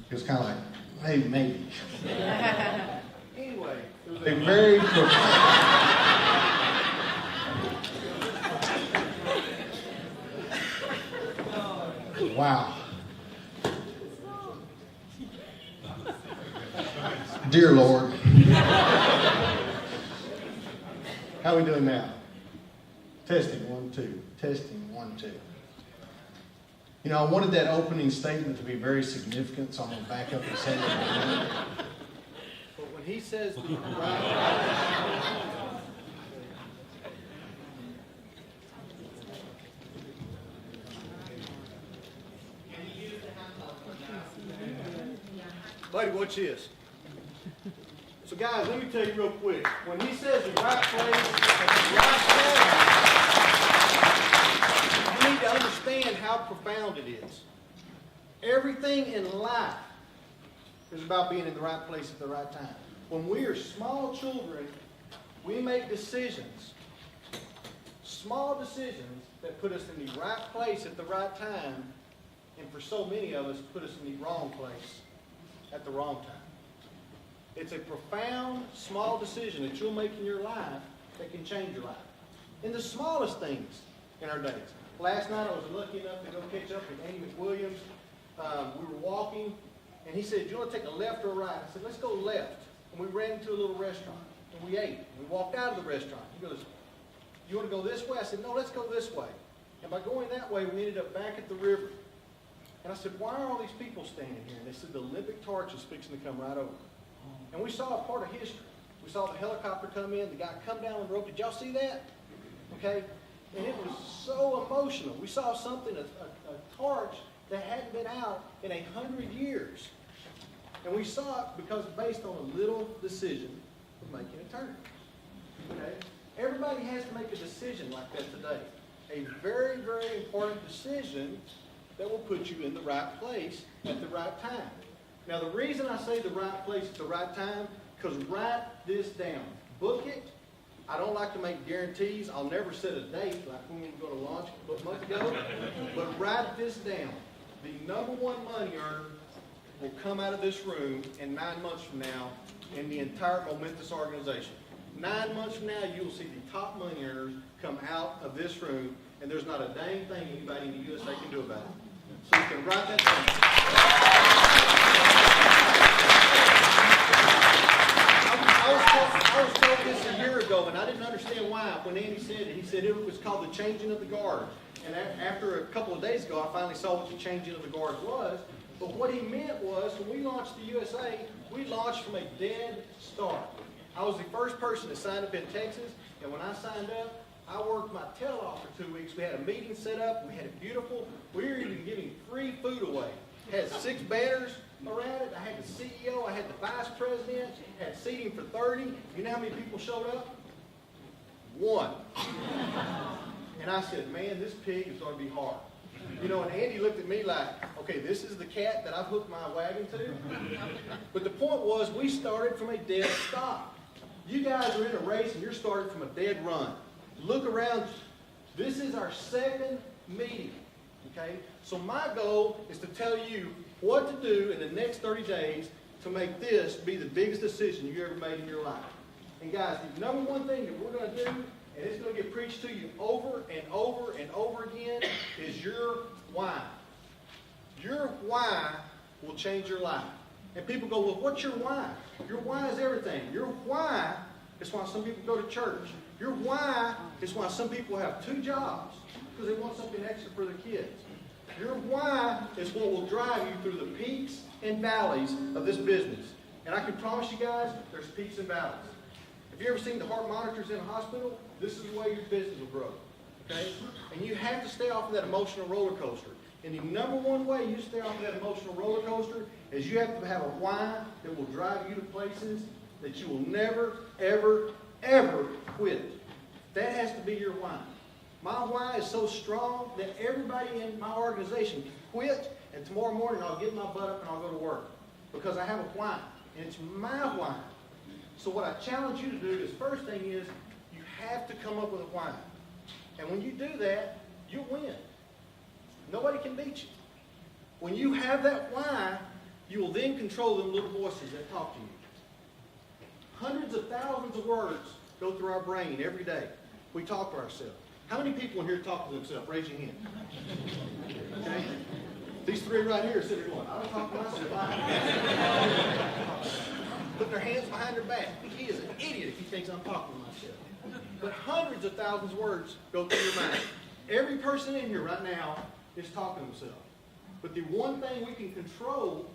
It was kind of like, hey, maybe. Anyway, It was a very wow. Dear Lord. How are we doing now? Testing, 1, 2. Testing, 1, 2. You know, I wanted that opening statement to be very significant, so I'm going to back up and say it again. but when he says the right, buddy, watch this. So guys, let me tell you real quick. When he says the right place at the right time, you need to understand how profound it is. Everything in life is about being in the right place at the right time. When we are small children, we make decisions. Small decisions that put us in the right place at the right time, and for so many of us, put us in the wrong place at the wrong time. It's a profound, small decision that you'll make in your life that can change your life. In the smallest things in our days. Last night I was lucky enough to go catch up with Andy McWilliams. We were walking, and he said, do you want to take a left or a right? I said, let's go left. And we ran into a little restaurant, and we ate. We walked out of the restaurant. He goes, you want to go this way? I said, no, let's go this way. And by going that way, we ended up back at the river. And I said, why are all these people standing here? And they said, the Olympic torch is fixing to come right over. And we saw a part of history. We saw the helicopter come in, the guy come down on the rope. Did y'all see that? Okay? And it was so emotional. We saw something, a torch that hadn't been out in 100 years. And we saw it because based on a little decision of making a turn. Okay? Everybody has to make a decision like that today. A very, very important decision that will put you in the right place at the right time. Now, the reason I say the right place at the right time, because write this down. Book it. I don't like to make guarantees. I'll never set a date like when we go to lunch a month ago. But write this down. The number one money earner will come out of this room in 9 months from now in the entire Momentis organization. 9 months from now, you will see the top money earners come out of this room, and there's not a dang thing anybody in the USA can do about it. So you can write that down. I was told this a year ago, and I didn't understand why. When Andy said it, he said it was called the changing of the guard. And after a couple of days ago, I finally saw what the changing of the guard was. But what he meant was, when we launched the USA, we launched from a dead start. I was the first person to sign up in Texas, and when I signed up, I worked my tail off for 2 weeks. We had a meeting set up. We had it beautiful. We were even giving free food away. Had 6 banners around it. I had the CEO. I had the vice president. Had seating for 30. You know how many people showed up? 1. And I said, man, this pig is going to be hard. You know, and Andy looked at me like, okay, this is the cat that I've hooked my wagon to. But the point was, we started from a dead stop. You guys are in a race, and you're starting from a dead run. Look around. This is our 2nd meeting. Okay? So my goal is to tell you what to do in the next 30 days to make this be the biggest decision you ever made in your life. And guys, the number one thing that we're going to do, and it's going to get preached to you over and over and over again, is your why. Your why will change your life. And people go, well, what's your why? Your why is everything. Your why is why some people go to church. Your why is why some people have 2 jobs because they want something extra for their kids. Your why is what will drive you through the peaks and valleys of this business. And I can promise you guys, there's peaks and valleys. Have you ever seen the heart monitors in a hospital? This is the way your business will grow. Okay? And you have to stay off of that emotional roller coaster. And the number one way you stay off of that emotional roller coaster is you have to have a why that will drive you to places that you will never, ever, ever quit. That has to be your why. My why is so strong that everybody in my organization can quit, and tomorrow morning I'll get my butt up and I'll go to work. Because I have a why. And it's my why. So what I challenge you to do is, first thing is, you have to come up with a why. And when you do that, you'll win. Nobody can beat you. When you have that why, You will then control them little voices that talk to you. Hundreds of thousands of words go through our brain every day. We talk to ourselves. How many people in here talk to themselves? Raise your hand. Okay? These three right here are sitting there going, I don't talk to myself. Put their hands behind their back. He is an idiot if he thinks I'm talking to myself. But hundreds of thousands of words go through your mind. Every person in here right now is talking to themselves. But the one thing we can control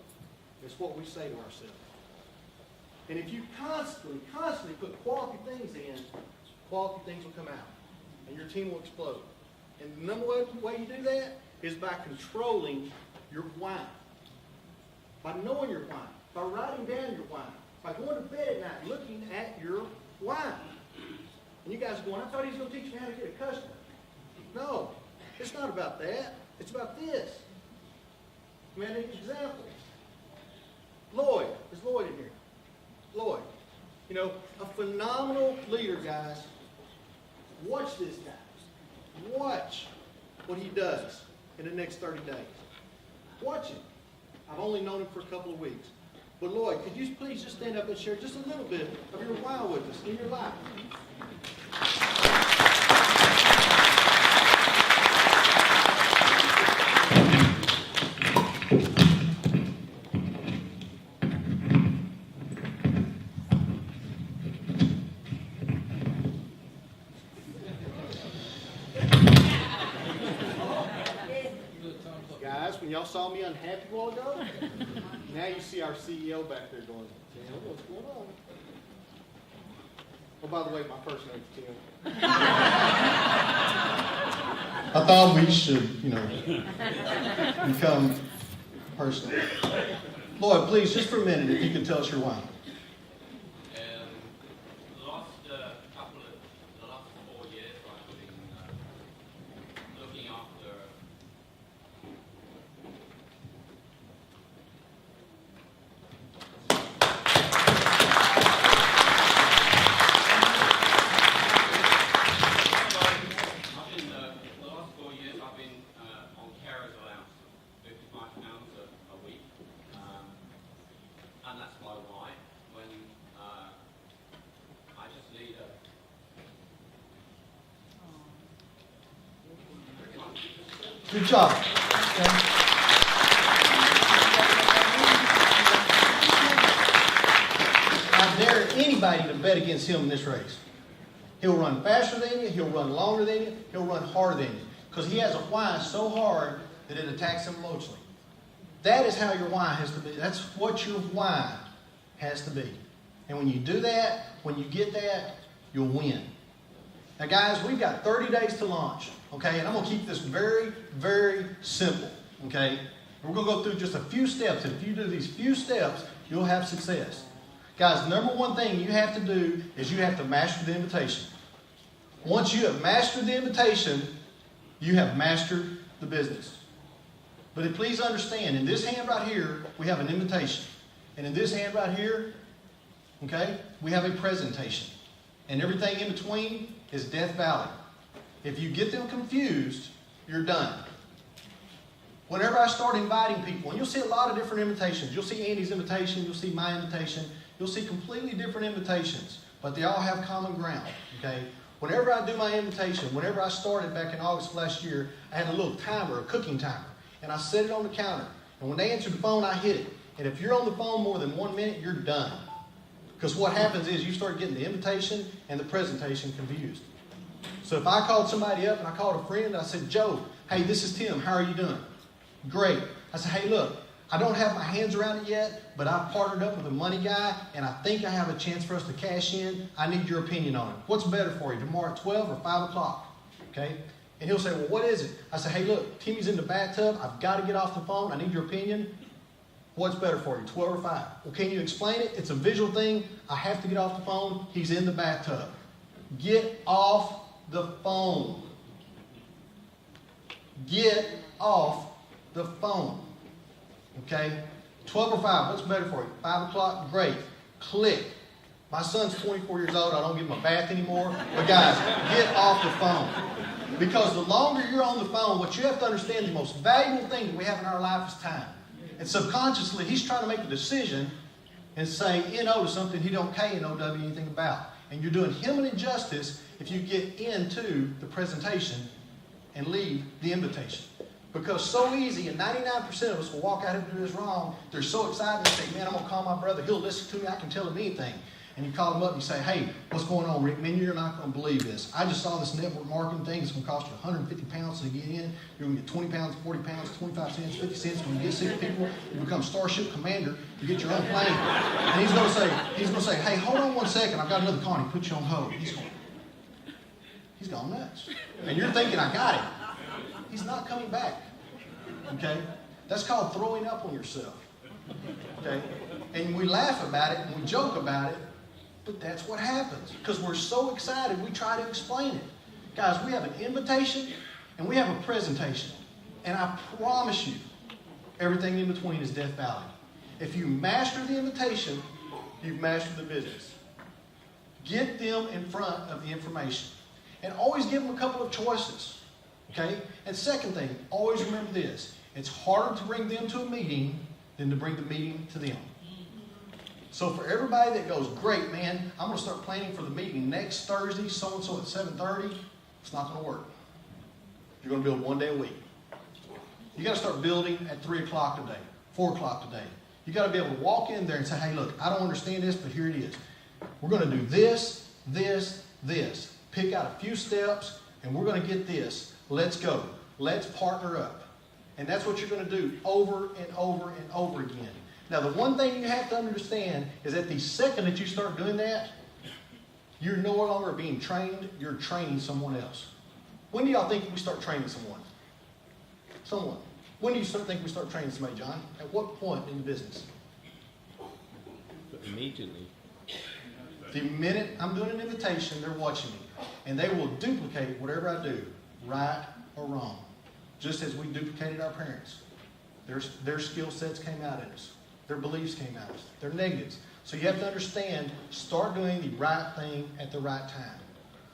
is what we say to ourselves. And if you constantly put quality things in, quality things will come out. And your team will explode. And the number one way you do that is by controlling your why. By knowing your why. By writing down your why. By going to bed at night looking at your why. And you guys are going, I thought he was going to teach me how to get a customer. No, it's not about that. It's about this. Man, an example. Lloyd. Is Lloyd in here? Lloyd. You know, a phenomenal leader, guys. Watch this guy. Watch what he does in the next 30 days. Watch him. I've only known him for a couple of weeks. But Lloyd, could you please just stand up and share just a little bit of your why with us in your life? Guys, when y'all saw me unhappy a while ago, now you see our CEO back there going, Tim, what's going on? Oh, by the way, my first name's Tim. I thought we should, become personal. Lloyd, please, just for a minute, if you could tell us your why. The last 4 years, I've been looking after on carers allowance, £55 a week, and that's my why. When I just need a Good job. Okay. I dare anybody to bet against him in this race. He'll run faster than you, he'll run longer than you, he'll run harder than you. Because he has a why so hard that it attacks him emotionally. That is how your why has to be. That's what your why has to be. And when you do that, when you get that, you'll win. Now guys, we've got 30 days to launch. Okay, and I'm going to keep this very, very simple. Okay, we're going to go through just a few steps. And if you do these few steps, you'll have success. Guys, number one thing you have to do is you have to master the invitation. Once you have mastered the invitation, you have mastered the business. But please understand, in this hand right here, we have an invitation. And in this hand right here, okay, we have a presentation. And everything in between is Death Valley. If you get them confused, you're done. Whenever I start inviting people, and you'll see a lot of different invitations. You'll see Andy's invitation, you'll see my invitation. You'll see completely different invitations, but they all have common ground, okay? Whenever I do my invitation, whenever I started back in August of last year, I had a little timer, a cooking timer, and I set it on the counter. And when they answered the phone, I hit it. And if you're on the phone more than 1 minute, you're done. Because what happens is you start getting the invitation and the presentation confused. So if I called somebody up and I called a friend, I said, Joe, hey, this is Tim. How are you doing? Great. I said, hey, look, I don't have my hands around it yet, but I've partnered up with a money guy, and I think I have a chance for us to cash in. I need your opinion on it. What's better for you, tomorrow at 12 or 5 o'clock? Okay? And he'll say, well, what is it? I say, hey, look, Timmy's in the bathtub. I've got to get off the phone. I need your opinion. What's better for you, 12 or 5? Well, can you explain it? It's a visual thing. I have to get off the phone. He's in the bathtub. Get off the phone. Get off the phone. Okay? 12 or 5, what's better for you? 5 o'clock? Great. Click. My son's 24 years old. I don't give him a bath anymore. But guys, get off the phone. Because the longer you're on the phone, what you have to understand, the most valuable thing that we have in our life is time. And subconsciously, he's trying to make a decision and say N-O to something he don't K-N-O-W anything about. And you're doing him an injustice if you get into the presentation and leave the invitation. Because so easy, and 99% of us will walk out and do this wrong. They're so excited and say, man, I'm going to call my brother. He'll listen to me. I can tell him anything. And you call him up and you say, hey, what's going on, Rick? Man, you're not going to believe this. I just saw this network marketing thing. It's going to cost you 150 pounds to get in. You're going to get 20 pounds, 40 pounds, 25 cents, 50 cents. When you get 6 people, you become Starship Commander. You get your own plane. And he's going to say, hey, hold on one second. I've got another call. And he puts you on hold. He's gone nuts. And you're thinking, I got him. He's not coming back. Okay? That's called throwing up on yourself. Okay? And we laugh about it and we joke about it, but that's what happens. Because we're so excited, we try to explain it. Guys, we have an invitation and we have a presentation. And I promise you, everything in between is Death Valley. If you master the invitation, you've mastered the business. Get them in front of the information. And always give them a couple of choices. Okay? And second thing, always remember this. It's harder to bring them to a meeting than to bring the meeting to them. So for everybody that goes, great, man, I'm going to start planning for the meeting next Thursday, so-and-so at 7:30, it's not going to work. You're going to build one day a week. You got to start building at 3 o'clock today, 4 o'clock today. You got to be able to walk in there and say, hey, look, I don't understand this, but here it is. We're going to do this, this, this. Pick out a few steps, and we're going to get this. Let's go. Let's partner up. And that's what you're going to do over and over and over again. Now, the one thing you have to understand is that the second that you start doing that, you're no longer being trained, you're training someone else. When do y'all think we start training someone? Someone. When do you think we start training somebody, John? At what point in the business? Immediately. The minute I'm doing an invitation, they're watching me. And they will duplicate whatever I do, right or wrong. Just as we duplicated our parents. Their skill sets came out in us. Their beliefs came out of us. Their negatives. So you have to understand, start doing the right thing at the right time.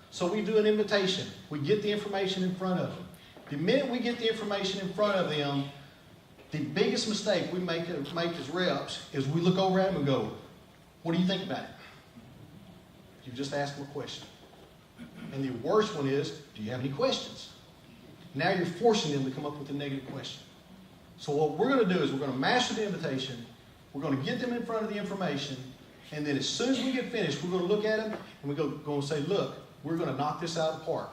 So we do an invitation. We get the information in front of them. The minute we get the information in front of them, the biggest mistake we make as reps is we look over at them and go, what do you think about it? You just ask them a question. And the worst one is, do you have any questions? Now you're forcing them to come up with a negative question. So what we're going to do is we're going to master the invitation. We're going to get them in front of the information. And then as soon as we get finished, we're going to look at them and we're going to say, look, we're going to knock this out of the park.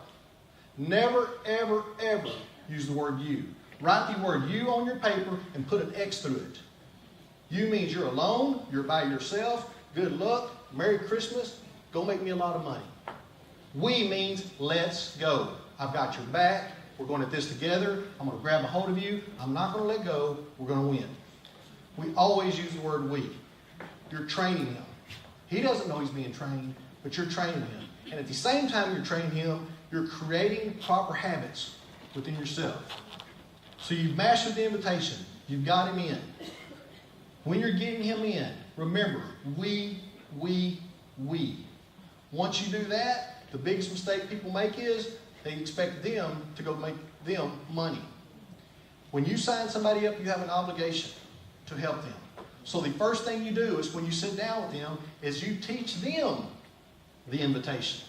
Never, ever, ever use the word you. Write the word you on your paper and put an X through it. You means you're alone, you're by yourself, good luck, Merry Christmas, go make me a lot of money. We means let's go. I've got your back. We're going at this together. I'm going to grab a hold of you. I'm not going to let go. We're going to win. We always use the word we. You're training him. He doesn't know he's being trained, but you're training him. And at the same time you're training him, you're creating proper habits within yourself. So you've mastered the invitation. You've got him in. When you're getting him in, remember, we. Once you do that, the biggest mistake people make is they expect them to go make them money. When you sign somebody up, you have an obligation to help them. So the first thing you do is when you sit down with them is you teach them the invitation.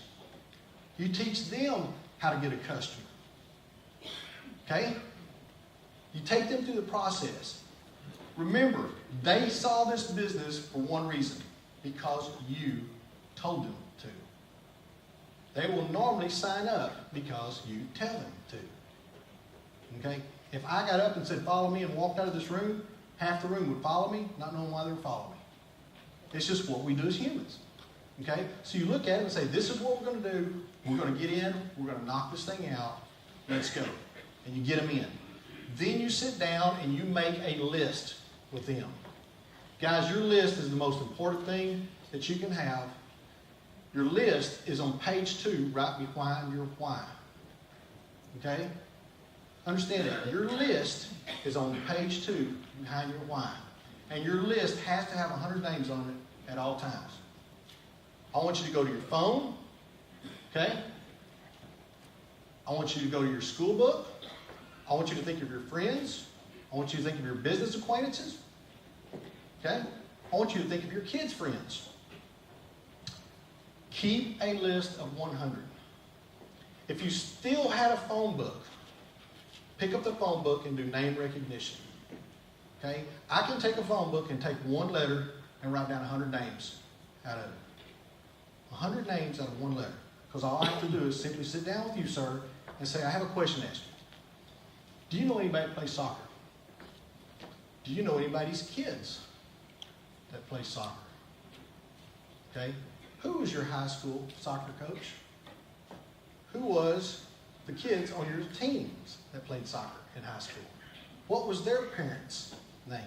You teach them how to get a customer. Okay? You take them through the process. Remember, they saw this business for one reason, because you told them to. They will normally sign up because you tell them to. Okay? If I got up and said, follow me, and walked out of this room, half the room would follow me, not knowing why they were following me. It's just what we do as humans. Okay? So you look at it and say, this is what we're going to do. We're going to get in. We're going to knock this thing out. Let's go. And you get them in. Then you sit down and you make a list with them. Guys, your list is the most important thing that you can have. Your list is on page 2, right behind your why. Okay? Understand that. Your list is on page 2 behind your why. And your list has to have 100 names on it at all times. I want you to go to your phone. Okay? I want you to go to your school book. I want you to think of your friends. I want you to think of your business acquaintances. Okay? I want you to think of your kids' friends. Keep a list of 100. If you still had a phone book, pick up the phone book and do name recognition. Okay? I can take a phone book and take one letter and write down 100 names out of it. 100 names out of one letter. Because all I have to do is simply sit down with you, sir, and say, I have a question to ask you. Do you know anybody that plays soccer? Do you know anybody's kids that play soccer? Okay? Who was your high school soccer coach? Who was the kids on your teams that played soccer in high school? What was their parents' name?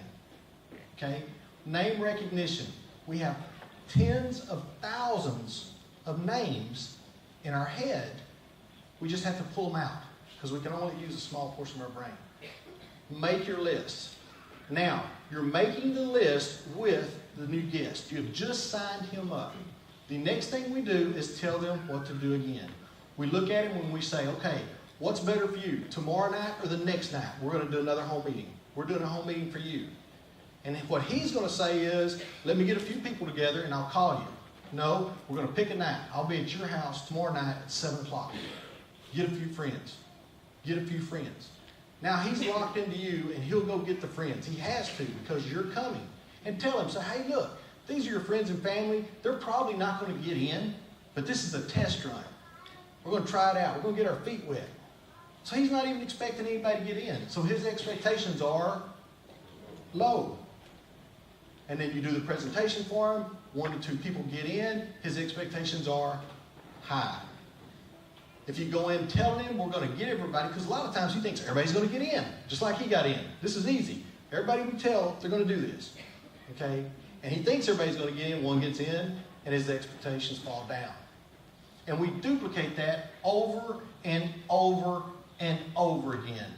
Okay? Name recognition. We have tens of thousands of names in our head. We just have to pull them out because we can only use a small portion of our brain. Make your list. Now, you're making the list with the new guest. You have just signed him up. The next thing we do is tell them what to do again. We look at him when we say, okay, what's better for you, tomorrow night or the next night? We're going to do another home meeting. We're doing a home meeting for you. And what he's going to say is, let me get a few people together and I'll call you. No, we're going to pick a night. I'll be at your house tomorrow night at 7 o'clock. Get a few friends. Get a few friends. Now he's locked into you and he'll go get the friends. He has to because you're coming. And tell him, say, hey, look, these are your friends and family. They're probably not going to get in, but this is a test run. We're going to try it out. We're going to get our feet wet. So he's not even expecting anybody to get in. So his expectations are low. And then you do the presentation for him. 1 to 2 people get in. His expectations are high. If you go in telling him we're going to get everybody, because a lot of times he thinks everybody's going to get in, just like he got in. This is easy. Everybody we tell, they're going to do this. Okay? And he thinks everybody's going to get in. One gets in, and his expectations fall down. And we duplicate that over and over and over again.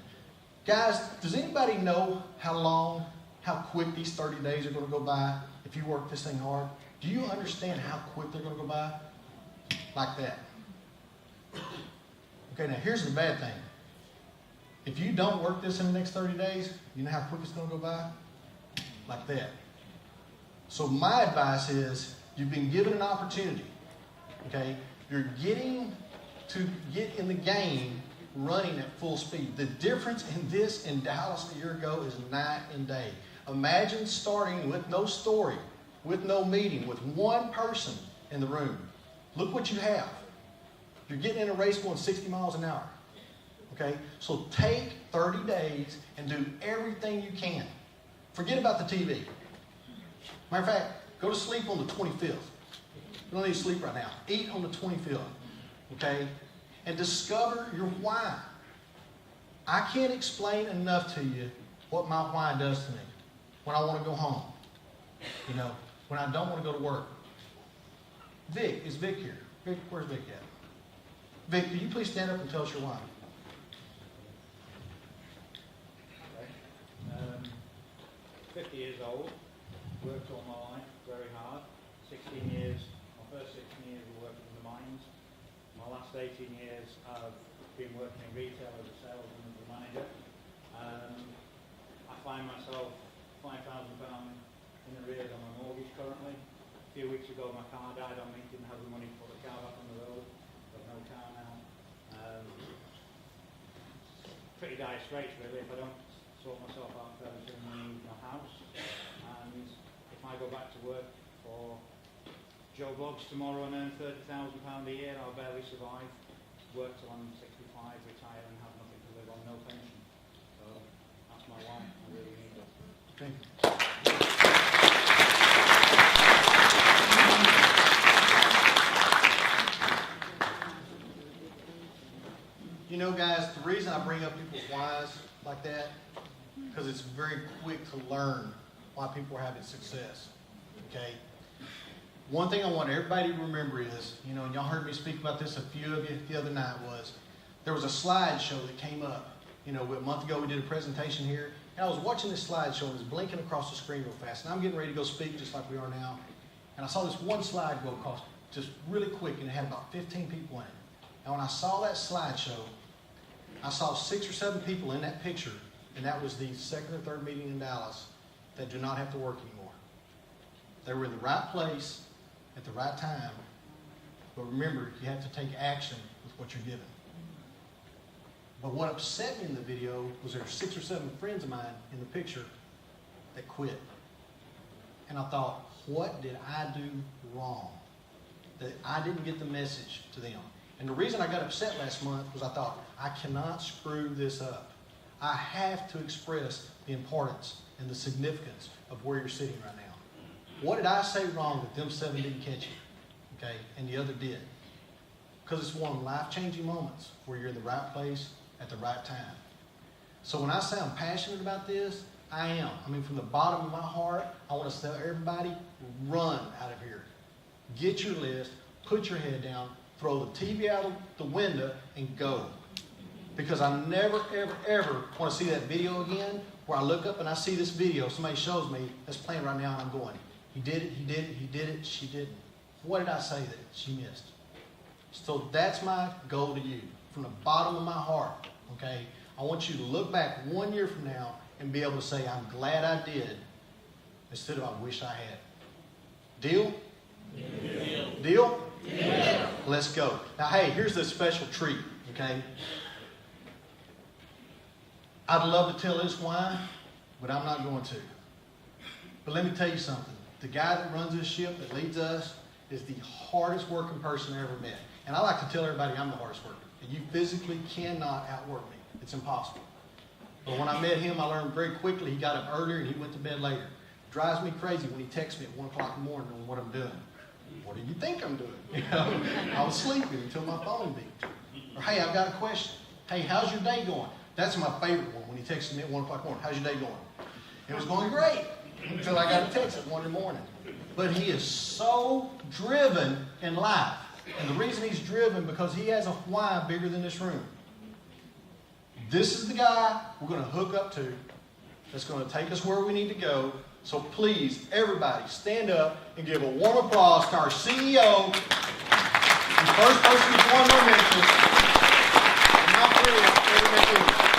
Guys, does anybody know how quick these 30 days are going to go by if you work this thing hard? Do you understand how quick they're going to go by? Like that. Okay, now here's the bad thing. If you don't work this in the next 30 days, you know how quick it's going to go by? Like that. So my advice is, you've been given an opportunity. Okay? You're getting to get in the game running at full speed. The difference in this in Dallas a year ago is night and day. Imagine starting with no story, with no meeting, with one person in the room. Look what you have. You're getting in a race going 60 miles an hour. Okay? So take 30 days and do everything you can. Forget about the TV. Matter of fact, go to sleep on the 25th. You don't need to sleep right now. Eat on the 25th. Okay? And discover your why. I can't explain enough to you what my why does to me. When I want to go home. You know, when I don't want to go to work. Vic, is Vic here? Vic, where's Vic at? Vic, could you please stand up and tell us your why? Okay. 50 years old, worked all my life, very hard. 16 years, my first 16 years were working in the mines. My last 18 years I've been working in retail as a salesman and as a manager. I find myself £5,000 in arrears on my mortgage currently. A few weeks ago my car died on me, didn't have the money to put the car back on the road. Got no car now. Pretty dire straits really if I don't sort myself out fairly soon when I leave my house. And if I go back to work for Joe Bloggs tomorrow and earn £30,000 a year, I'll barely survive. Work till I'm 65, retire and have nothing to live on, no pension. So that's my why. I really need it. Okay. You know, guys, the reason I bring up people's whys like that, because it's very quick to learn why people are having success. Okay? One thing I want everybody to remember is, you know, and y'all heard me speak about this, a few of you the other night, was there was a slideshow that came up. You know, a month ago we did a presentation here, and I was watching this slideshow and it was blinking across the screen real fast. And I'm getting ready to go speak just like we are now. And I saw this one slide go across just really quick, and it had about 15 people in it. And when I saw that slideshow, I saw 6 or 7 people in that picture and that was the second or third meeting in Dallas, that do not have to work anymore. They were in the right place at the right time, but remember, you have to take action with what you're given. But what upset me in the video was there were 6 or 7 friends of mine in the picture that quit. And I thought, what did I do wrong that I didn't get the message to them? And the reason I got upset last month was I thought, I cannot screw this up. I have to express the importance and the significance of where you're sitting right now. What did I say wrong that them 7 didn't catch you? Okay, and the other did. Because it's one of the life-changing moments where you're in the right place at the right time. So when I say I'm passionate about this, I am. I mean, from the bottom of my heart, I want to tell everybody, run out of here. Get your list, put your head down, throw the TV out of the window, and go. Because I never, ever, ever want to see that video again where I look up and I see this video, somebody shows me, that's playing right now, and I'm going, he did it, he did it, he did it, she didn't. What did I say that she missed? So that's my goal to you, from the bottom of my heart, okay? I want you to look back 1 year from now and be able to say, I'm glad I did, instead of I wish I had. Deal? Deal. Deal? Yeah. Let's go. Now, hey, here's the special treat, okay? I'd love to tell this why, but I'm not going to. But let me tell you something. The guy that runs this ship, that leads us, is the hardest working person I ever met. And I like to tell everybody I'm the hardest worker. And you physically cannot outwork me. It's impossible. But when I met him, I learned very quickly he got up earlier and he went to bed later. Drives me crazy when he texts me at 1 o'clock in the morning on what I'm doing. What do you think I'm doing? You know, I was sleeping until my phone beeped. Or, hey, I've got a question. Hey, how's your day going? That's my favorite one when he texted me at 1 o'clock in the morning. How's your day going? It was going great until I got a text at 1 in the morning. But he is so driven in life. And the reason he's driven, because he has a why bigger than this room. This is the guy we're going to hook up to that's going to take us where we need to go. So please, everybody, stand up and give a warm applause to our CEO, the first person who's won Momentis, and my friend,